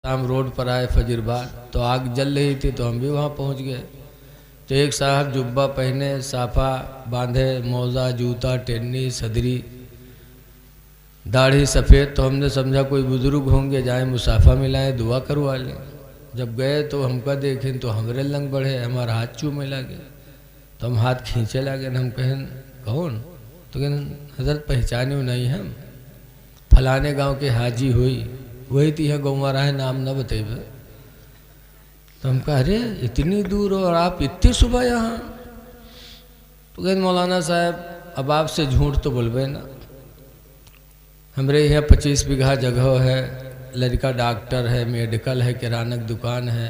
शाम रोड पर आए फजर बाद, तो आग जल रही थी तो हम भी वहाँ पहुँच गए। तो एक साहब जुब्बा पहने, साफा बांधे, मौजा, जूता, टेन्नी, सदरी, दाढ़ी सफ़ेद, तो हमने समझा कोई बुज़ुर्ग होंगे, जाए मुसाफा मिलाएं, दुआ करवा लें। जब गए तो हमका देखें तो हमरे लंग बढ़े, हमारा हाथ चूमे लगे, तो हम हाथ खींचे लगे। हम कहें कौन? तो कहें हज़रत पहचाने नहीं हम, फलाने गांव के हाजी हुई, वही थी है गौमारा है, नाम न बतेबे। तो हम कहा अरे इतनी दूर और आप इतनी सुबह यहाँ? तो कहते मौलाना साहब अब आपसे झूठ तो बोलबे ना, हमरे यहाँ 25 बीघा जगह है, लड़का डॉक्टर है, मेडिकल है, किराना दुकान है,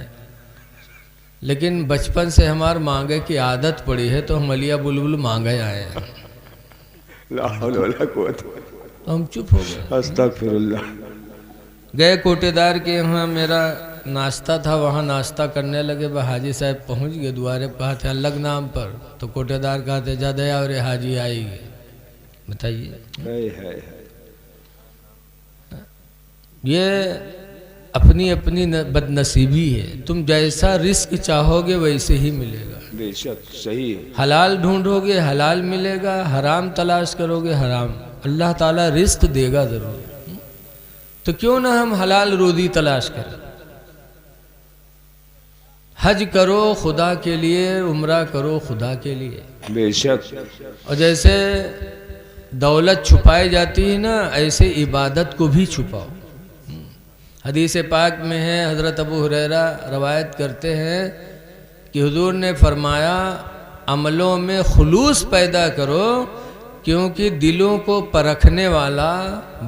लेकिन बचपन से हमार मांगे की आदत पड़ी है तो हम अलिया बुलबुल मांगे आए हैं। तो हम चुप हो गए। अस्तगफिरुल्लाह। गए कोटेदार के यहाँ, मेरा नाश्ता था, वहाँ नाश्ता करने लगे। वह हाजी साहब पहुँच गए द्वारे, कहा थे अलग नाम पर, तो कोटेदार कहते जा दया और हाजी आएगी। बताइए, ये अपनी अपनी बदनसीबी है। तुम जैसा रिस्क चाहोगे वैसे ही मिलेगा। बेशक सही है। हलाल ढूंढोगे हलाल मिलेगा, हराम तलाश करोगे हराम। अल्लाह ताला रिस्क देगा जरूर, तो क्यों ना हम हलाल रोजी तलाश करें। हज करो खुदा के लिए, उम्रा करो खुदा के लिए। बेशक। और जैसे दौलत छुपाई जाती है ना, ऐसे इबादत को भी छुपाओ। हदीस पाक में है, हज़रत अबू हुरैरा रवायत करते हैं कि हुजूर ने फरमाया अमलों में खुलूस पैदा करो, क्योंकि दिलों को परखने वाला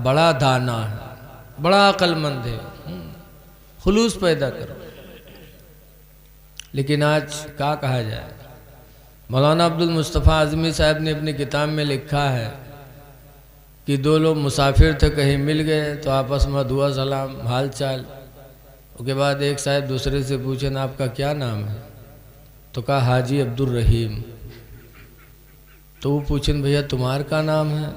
बड़ा दाना है, बड़ा अक्लमंद है। खुलूस पैदा करो। लेकिन आज क्या कहा जाए, मौलाना अब्दुल मुस्तफ़ा आज़मी साहब ने अपनी किताब में लिखा है कि दो लोग मुसाफिर थे, कहीं मिल गए तो आपस में दुआ सलाम हाल चाल। उसके बाद एक साहब दूसरे से पूछे ना आपका क्या नाम है? तो कहा हाजी अब्दुल रहीम। तो वो पूछें भैया तुम्हार का नाम है?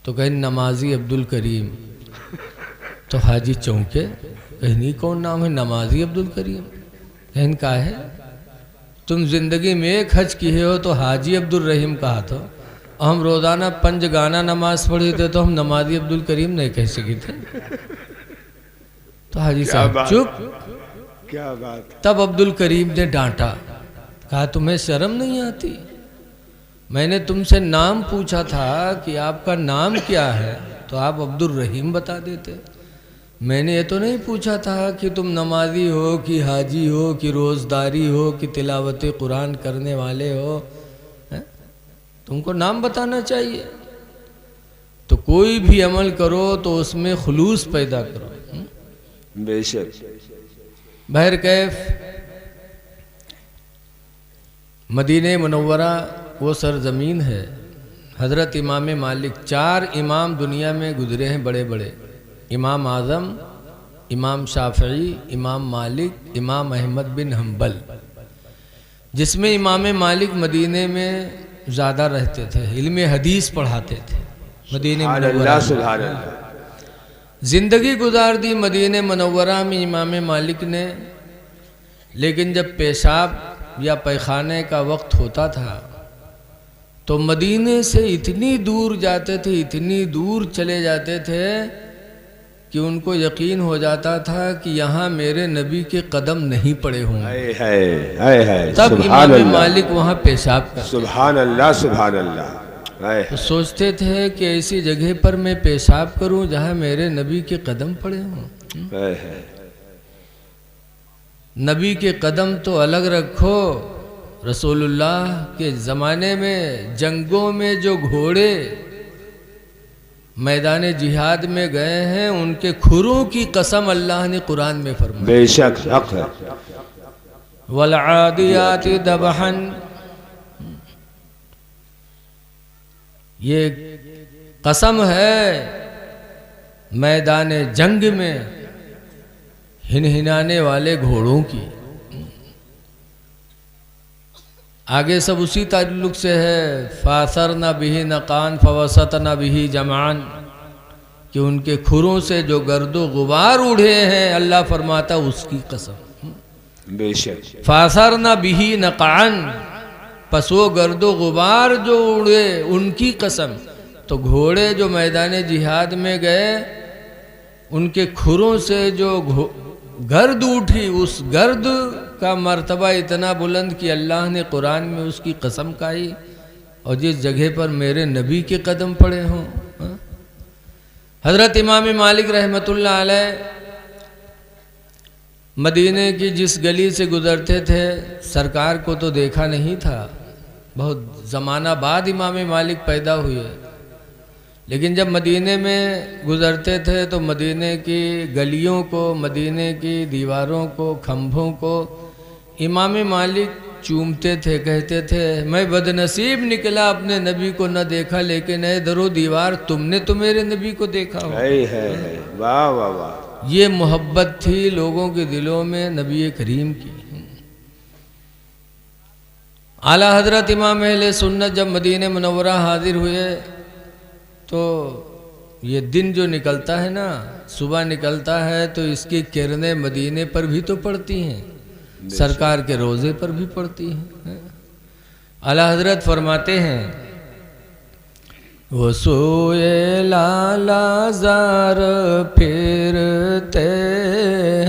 तो कहें नमाजी अब्दुल करीम। तो हाजी चौंके, कहीं कौन नाम है नमाजी अब्दुल करीम? कहें का है तुम जिंदगी में एक हज किए हो तो हाजी अब्दुल रहीम कहा था, हम रोज़ाना 5 गाना नमाज पढ़े थे तो हम नमाजी अब्दुल करीम नहीं कह सके थे। तो हाजी साहब चुप। क्या बात। तब अब्दुल करीम ने डांटा, कहा तुम्हें शर्म नहीं आती? मैंने तुमसे नाम पूछा था कि आपका नाम क्या है, तो आप अब्दुल रहीम बता देते। मैंने ये तो नहीं पूछा था कि तुम नमाजी हो कि हाजी हो कि रोज़दारी हो कि तिलावत कुरान करने वाले हो। तुमको नाम बताना चाहिए। तो कोई भी अमल करो तो उसमें खुलूस पैदा करो। बेशक। बहर कैफ मदीने मुनव्वरा वो सरजमीन है। हज़रत इमाम मालिक, 4 इमाम दुनिया में गुजरे हैं बड़े बड़े, इमाम आज़म, इमाम शाफ़ई, इमाम मालिक, इमाम अहमद बिन हम्बल। जिसमें इमाम मालिक मदीने में ज़्यादा रहते थे, इल्म हदीस पढ़ाते थे मदीने मुनव्वरा। ज़िंदगी गुजार दी मदीने मुनव्वरा में इमाम मालिक ने, लेकिन जब पेशाब या पैखाने का वक्त होता था तो मदीने से इतनी दूर जाते थे, इतनी दूर चले जाते थे कि उनको यकीन हो जाता था कि यहाँ मेरे नबी के कदम नहीं पड़े होंगे। तब इमाम मालिक वहाँ पेशाब करते। सुभान अल्लाह, सुभान अल्लाह। तो सोचते थे कि ऐसी जगह पर मैं पेशाब करूं जहाँ मेरे नबी के कदम पड़े हों। नबी के कदम तो अलग रखो, रसूलुल्लाह के ज़माने में जंगों में जो घोड़े मैदान जिहाद में गए हैं, उनके खुरों की कसम अल्लाह ने कुरान में फरमाई। बेशक हक है। वल आदियाति दबहन, ये कसम है मैदान जंग में हिनहिनाने वाले घोड़ों की। आगे सब उसी ताल्लुक से है, फासर न बिही नकान फवसत न बिही जमान, कि कि उनके खुरों से जो गर्दो गुबार उड़े हैं, अल्लाह फरमाता उसकी कसम। बेशक। फासर न बिही नकान, पस वो गर्दो गुबार जो उड़े उनकी कसम। तो घोड़े जो मैदान जिहाद में गए, उनके खुरों से जो गर्द उठी, उस गर्द का मर्तबा इतना बुलंद कि अल्लाह ने कुरान में उसकी कसम खाई। और जिस जगह पर मेरे नबी के कदम पड़े हों। हज़रत इमाम मालिक रहमतुल्लाह अलैह मदीने की जिस गली से गुज़रते थे, सरकार को तो देखा नहीं था, बहुत ज़माना बाद इमाम मालिक पैदा हुए। लेकिन जब मदीने में गुज़रते थे तो मदीने की गलियों को, मदीने की दीवारों को, खंभों को इमाम मालिक चूमते थे, कहते थे मैं बदनसीब निकला, अपने नबी को न देखा, लेकिन ए दरो दीवार तुमने तो मेरे नबी को देखा हो। है। वाह वाह वाह। ये मोहब्बत थी लोगों के दिलों में नबी करीम की। आला हजरत इमाम अहले सुन्नत जब मदीने मुनव्वरा हाजिर हुए तो ये दिन जो निकलता है ना, सुबह निकलता है तो इसकी किरणें मदीने पर भी तो पड़ती हैं, सरकार के रोज़े पर भी पड़ती हैं। आला हजरत फरमाते हैं वो सोए लाला जार फिरते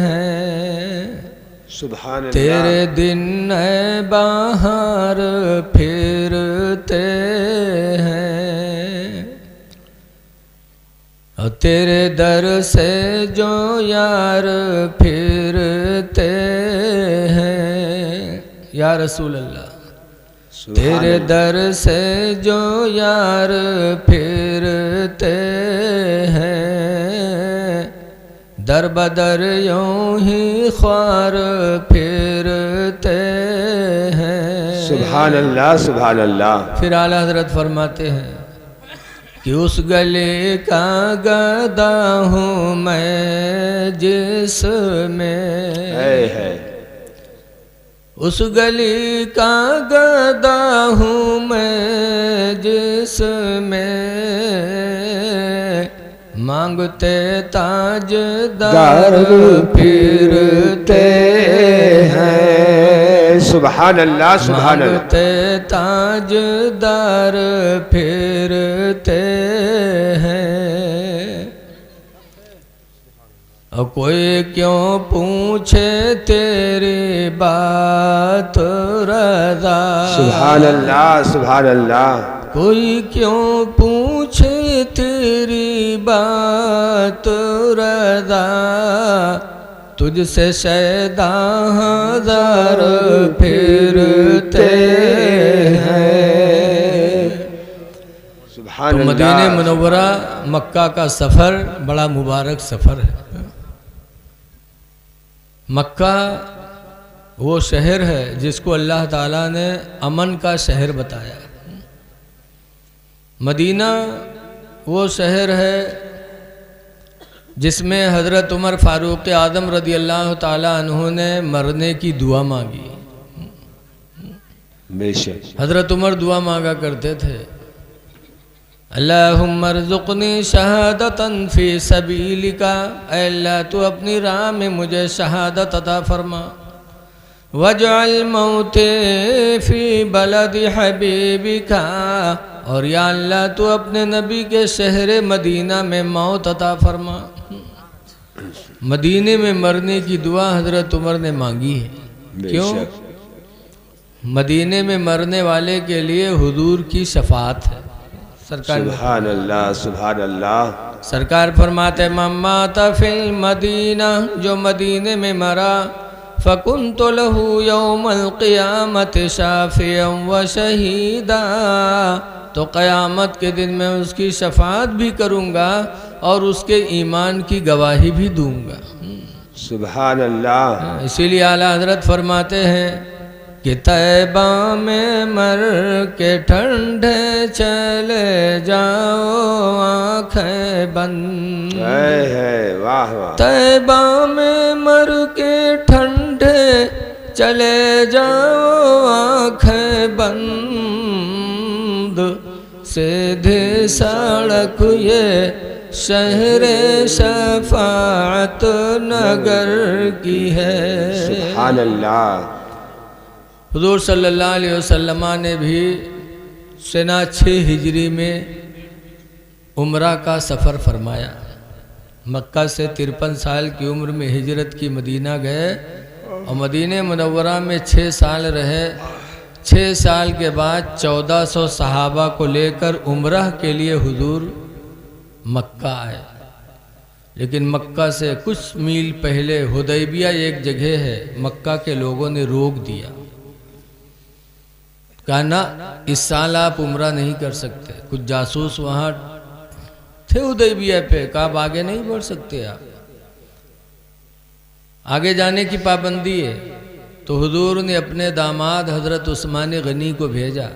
हैं, सुभान अल्लाह। तेरे दिन बाहर फिरते हैं, और तेरे दर से जो यार फिरते हैं। या रसूल अल्लाह, तेरे दर से जो यार फिरते हैं, दर बदर यूं ही ख्वार फिरते हैं। सुभान अल्लाह सुभान अल्लाह। फिर आला हजरत फरमाते हैं कि उस गले का गदा हूँ मैं जिसमें, है। उस गली का गदा हूँ मैं जिसमें, मांगते ताजदार फिरते हैं। सुभान अल्लाह सुभान अल्लाह। मांगते ताजदार फिरते हैं, और कोई क्यों पूछे तेरी बात रज़ा। सुभान अल्लाह सुभान अल्लाह। कोई क्यों पूछे तेरी बात रज़ा, तुझसे शैदा हजार फिरते हैं। सुभान तो मदीने मुनव्वरा मक्का का सफ़र बड़ा मुबारक सफ़र है। मक्का वो शहर है जिसको अल्लाह ताला ने अमन का शहर बताया। मदीना वो शहर है जिसमें हज़रत उमर फ़ारूक़ आज़म रज़ी अल्लाह ताला अन्हु ने मरने की दुआ मांगी। बेशक। हज़रत उमर दुआ मांगा करते थे, अल्लाहुम्मा रज़ुक़नी शहादतन फ़ी सबीलिका, अल्लाह तू अपनी राह में मुझे शहादत अता फरमा। वजअल मौते फ़ी बलदि हबीबिका, और या अल्लाह तू अपने नबी के शहर मदीना में मौत अता फरमा। मदीने में मरने की दुआ हज़रत उमर ने मांगी है। क्यों? मदीने में मरने वाले के लिए हुजूर की शफाअत है। सरकार सुभान अल्लाह सुभान अल्लाह। सरकार फरमाते मम्मात फिल मदीना, जो मदीने में मरा, फ़कुन्तु लहू यौमल क़ियामत शाफ़िअन व शहीदा, तो क़यामत के दिन मैं उसकी शफाअत भी करूँगा और उसके ईमान की गवाही भी दूँगा। सुभान अल्लाह। इसीलिए आला हज़रत फरमाते हैं कि तैबा में मर के ठंडे चले जाओ आँखें बंद। है वाह वाह। तैबा में मर के ठंडे चले जाओ आँखें बंद, सीधी सड़क ये शहरे शफाअत नगर की है। सुभान अल्लाह। हुजूर सल्लल्लाहु अलैहि वसल्लम ने भी सना 6 हिजरी में उम्रा का सफ़र फरमाया। मक्का से 53 साल की उम्र में हिजरत की मदीना गए और मदीने मुनव्वरा में 6 साल रहे। 6 साल के बाद 1400 सहाबा को लेकर उम्रह के लिए हुजूर मक्का आए। लेकिन मक्का से कुछ मील पहले हुदैबिया एक जगह है, मक्का के लोगों ने रोक दिया। कहा ना, इस साल आप उम्रा नहीं कर सकते। कुछ जासूस वहाँ थे हुदैबिया पे, कहा आप आगे नहीं बढ़ सकते, आप आगे जाने की पाबंदी है। तो हुजूर ने अपने दामाद हज़रत उस्मान गनी को भेजा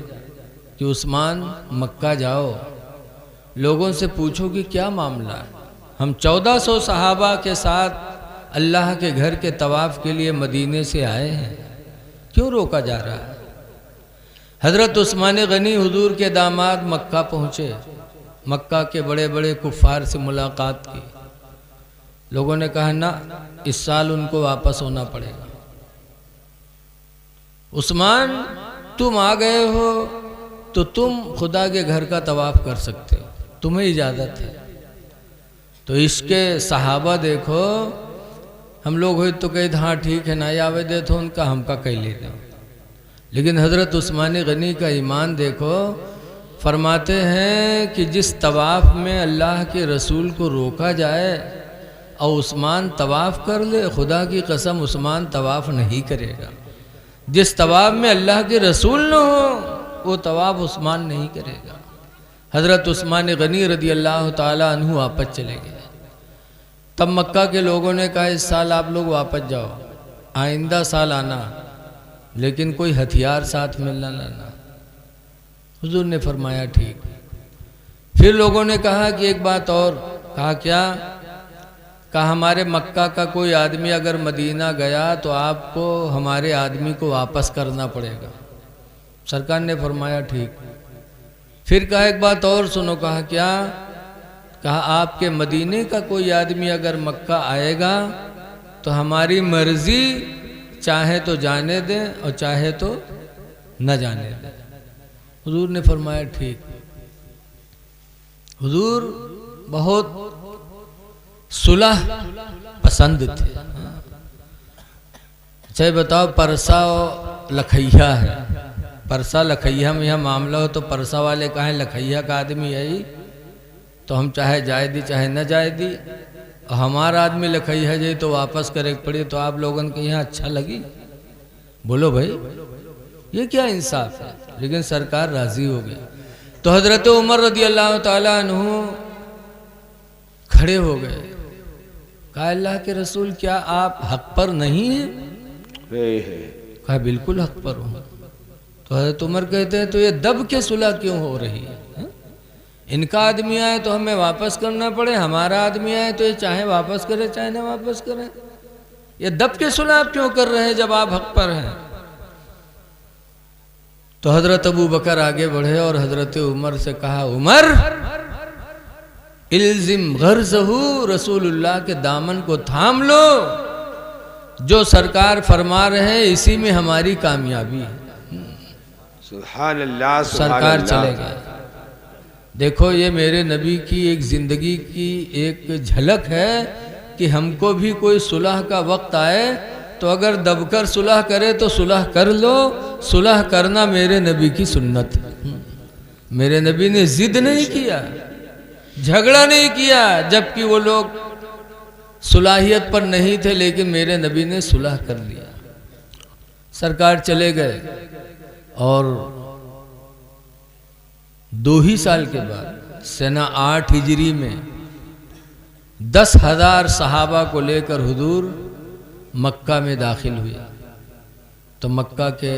कि उस्मान मक्का जाओ, लोगों से पूछो कि क्या मामला है। हम 1400 सहाबा के साथ अल्लाह के घर के तवाफ़ के लिए मदीने से आए हैं, क्यों रोका जा रहा है। हज़रत उस्मान गनी हुजूर के दामाद मक्का पहुँचे। मक्का के बड़े बड़े कुफ़ार से मुलाकात की। लोगों ने कहा ना, इस साल उनको वापस होना पड़ेगा। उस्मान, तुम आ गए हो तो तुम खुदा के घर का तवाफ़ कर सकते हो, तुम्हें इजाज़त है। तो इसके सहाबा देखो, हम लोग हो तो कहे हाँ ठीक है, ना आवे दे तो उनका हमका कह ले दो। लेकिन हज़रत उस्मान गनी का ईमान देखो, फरमाते हैं कि जिस तवाफ़ में अल्लाह के रसूल को रोका जाए और उस्मान तवाफ़ कर ले, खुदा की कसम उस्मान तवाफ़ नहीं करेगा। जिस तवाफ़ में अल्लाह के रसूल न हो वो तवाफ़ उस्मान नहीं करेगा। हज़रत उस्मान गनी रदी अल्लाह ताला अन्हु वापस चले गए। तब मक्का के लोगों ने कहा इस साल आप लोग वापस जाओ, आइंदा साल आना, लेकिन कोई हथियार साथ में न लाना। हुजूर ने फरमाया ठीक। फिर लोगों ने कहा कि एक बात और। कहा क्या? कहा हमारे मक्का का कोई आदमी अगर मदीना गया तो आपको हमारे आदमी को वापस करना पड़ेगा। सरकार ने फरमाया ठीक। फिर कहा एक बात और सुनो। कहा क्या? कहा आपके मदीने का कोई आदमी अगर मक्का आएगा तो हमारी मर्जी, चाहे तो जाने दें और चाहे तो न जाने दें। हुजूर ने फरमाया ठीक। हुजूर बहुत सुलह पसंद थे। अच्छा बताओ, परसा और लखैया है, परसा लखैया में यह मामला हो तो परसा वाले कहें लखैया का आदमी है ही, तो हम चाहे जाए दी चाहे न जाए दी, और हमारा आदमी लखैया जाए तो वापस करे पड़े, तो आप लोगों के यहाँ अच्छा लगी? बोलो भाई, ये क्या इंसाफ है। लेकिन सरकार राजी हो गई। तो हजरत उमर रदी अल्लाह ताला अन्हु खड़े हो गए। कहा अल्लाह के रसूल क्या आप हक पर नहीं हैं? कहा बिल्कुल हक पर हूँ। तो हजरत उमर कहते हैं तो ये दब के सुलह क्यों हो रही है? इनका आदमी आए तो हमें वापस करना पड़े, हमारा आदमी आए तो ये चाहे वापस करे चाहे ना वापस करे, ये दब के सुलह आप क्यों कर रहे हैं जब आप हक पर हैं? तो हजरत अबू बकर आगे बढ़े और हजरत उमर से कहा उमर इल्जिम गर्ज़हू, रसूलुल्लाह के दामन को थाम लो, जो सरकार फरमा रहे हैं इसी में हमारी कामयाबी है। सुभान अल्लाह, सरकार चले गए। देखो ये मेरे नबी की एक ज़िंदगी की एक झलक है कि हमको भी कोई सुलह का वक्त आए तो अगर दबकर सुलह करे तो सुलह कर लो। सुलह करना मेरे नबी की सुन्नत है। मेरे नबी ने जिद नहीं किया, झगड़ा नहीं किया, जबकि वो लोग सुलाहियत पर नहीं थे, लेकिन मेरे नबी ने सुलह कर लिया। सरकार चले गए और 2 ही साल के बाद सना 8 हिजरी में 10,000 सहाबा को लेकर हुजूर मक्का में दाखिल हुए। तो मक्का के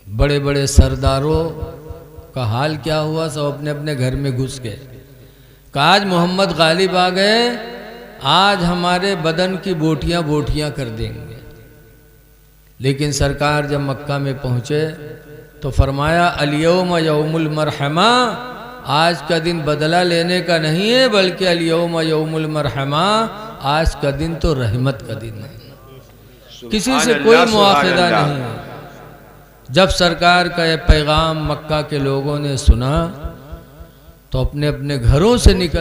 बड़े बड़े सरदारों का हाल क्या हुआ? सब अपने अपने घर में घुस गए। कहा आज मोहम्मद गालिब आ गए, आज हमारे बदन की बोटियां बोटियां कर देंगे। लेकिन सरकार जब मक्का में पहुँचे तो फरमाया अल-यौम यौमुल मरहमा, आज का दिन बदला लेने का नहीं है, बल्कि अल-यौम यौमुल मरहमा, आज का दिन तो रहमत का दिन है। किसी से कोई मुआखिदा नहीं है। जब सरकार का यह पैगाम मक्का के लोगों ने सुना तो अपने अपने घरों से निकल